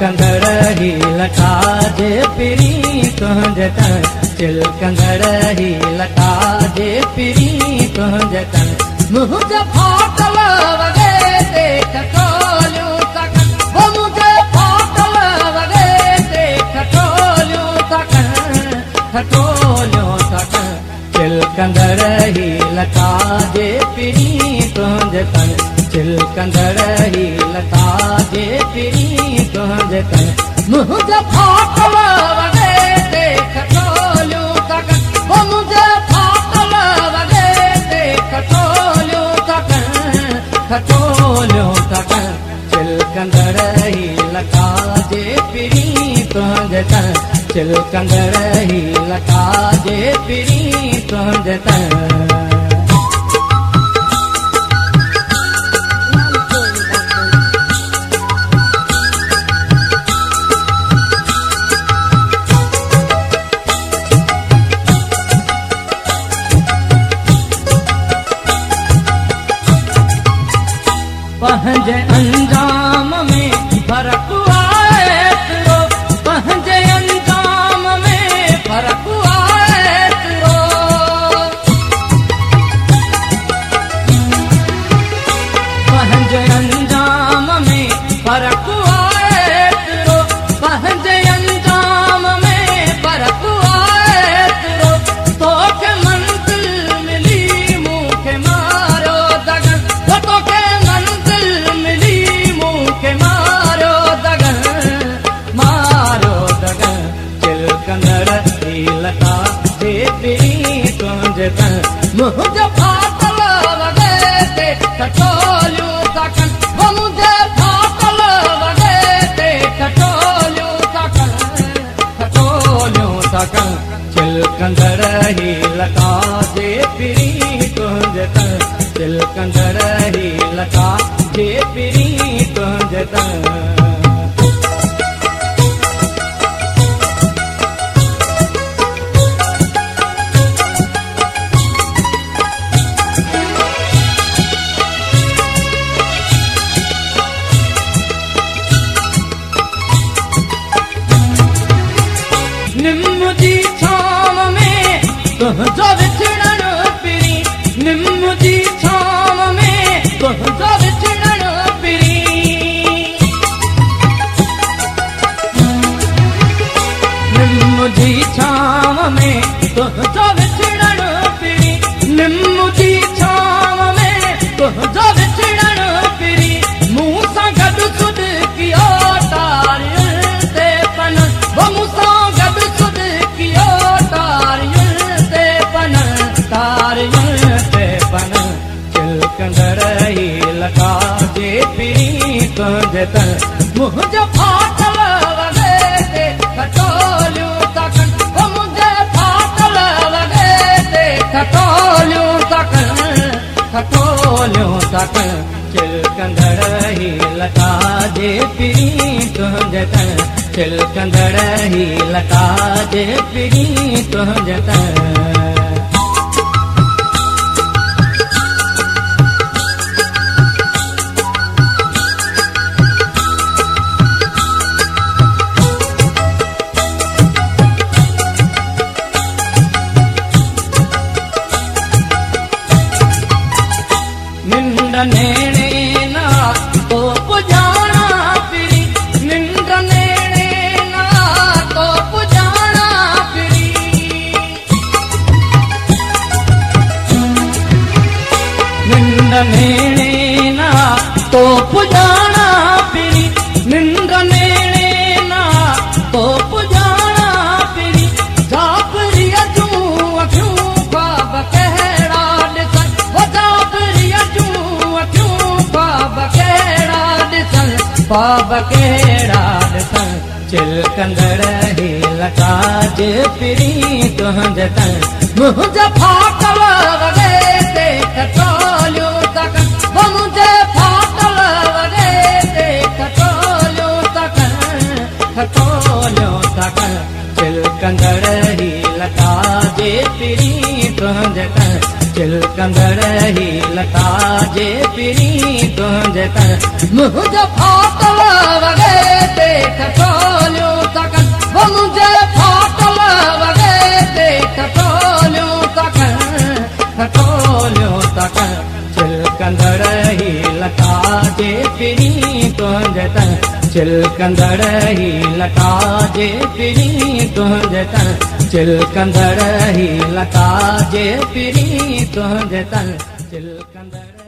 चिलकंदड़ ही लटा जे पिरी तुंहिंजे तन चिलकंदड़ ही लटा जे पिरी तुंहिंजे तन मुंहिंजे फाटल वॻे ते खटोलियूं था कनि वो मुंहिंजे फाटल वॻे ते खटोलियूं था कनि चिलकंदड़ ही लटा जे पिरी तुंहिंजे तन चिलकंदड़ ही लटा जे पिरी तुंहिंजे तन मुंहिंजे फाटल वॻे ते खटोलियूं था कनि वो मुंहिंजे फाटल वॻे ते खटोलियूं था कनि चिलकंदड़ ही लटा जे पिरी तुंहिंजे तन चिलकंदड़ ही लटा जे पिरी तुंहिंजे तन पंहिंजे अंजाम में फर्क़ु आहे एतिरो पंहिंजे अंजाम में फर्क़ु आहे एतिरो पंहिंजे अंजाम में फर्क़ु आहे एतिरो पंहिंजे अंजाम में फर्क़ु आहे एतिरो तोखे मंज़िल मिली मूंखे मारियो दगन तोखे लटा जे पिरी तुंहिंजे तन मुंहिंजे फाटल वॻे ते खटोलियूं था कनि वो मुंहिंजे फाटल वॻे ते खटोलियूं था कनि चिलकंदड़ ही लटा जे पिरी तुंहिंजे तन चिलकंदड़ ही लटा जे पिरी तुंहिंजे तन निम जी छांव में तुंहिंजो विछड़ण पिरी निम जी छांव में तुंहिंजो विछड़ण पिरी निम जी छांव में तुंहिंजो विछड़ण पिरी निम जी छांव में तुंहिंजो विछड़ण पिरी मूं सां गॾु सुध कियो तारियुनि ते पन वो मूं सां चिलकंदड़ ही लटा जे पिरी तुंहिंजे तन मुंहिंजे फाटल वॻे ते खटोलियूं था कनि वो मुंहिंजे फाटल वॻे ते खटोलियूं था कनि चिलकंदड़ ही लटा जे पिरी तुंहिंजे तन चिलकंदड़ ही लटा जे पिरी तुंहिंजे तन निंड नेणे ना तो पुजाना पिरी निंड नेणे ना तो पुजाना पिरी निंड नेणे ना तो पुजाना पिरी निंड नेणे ना तो पुजाना पिरी जापरी अजूं अखियूं ख्वाब कहिड़ा ॾिसनि वो जापरी ख्वाब कहिड़ा ॾिसनि चिलकंदड़ ही लटा जे पिरी तुंहिंजे तन मुंहिंजे फाटल वॻे ते खटोलियूं था कनि वो मुंहिंजे फाटल वॻे ते खटोलियूं था कनि चिलकंदड़ ही लटा जे पिरी तुंहिंजे तन चिलकंदड़ ही लता जे पिरी तुंहिंजे तन मुंहिंजो फाटल वॻे ते खटोलियूं तकन वो मुंहिंजे फाटल वॻे ते खटोलियूं तकन चिलकंदड़ ही लता जे पिरी तुंहिंजे तन चिलकंदड़ ही लता जे पिरी तुंहिंजे तन चिलकंदड़ ही लता जे पिरी तुंहिंजे तन चिलकंदड़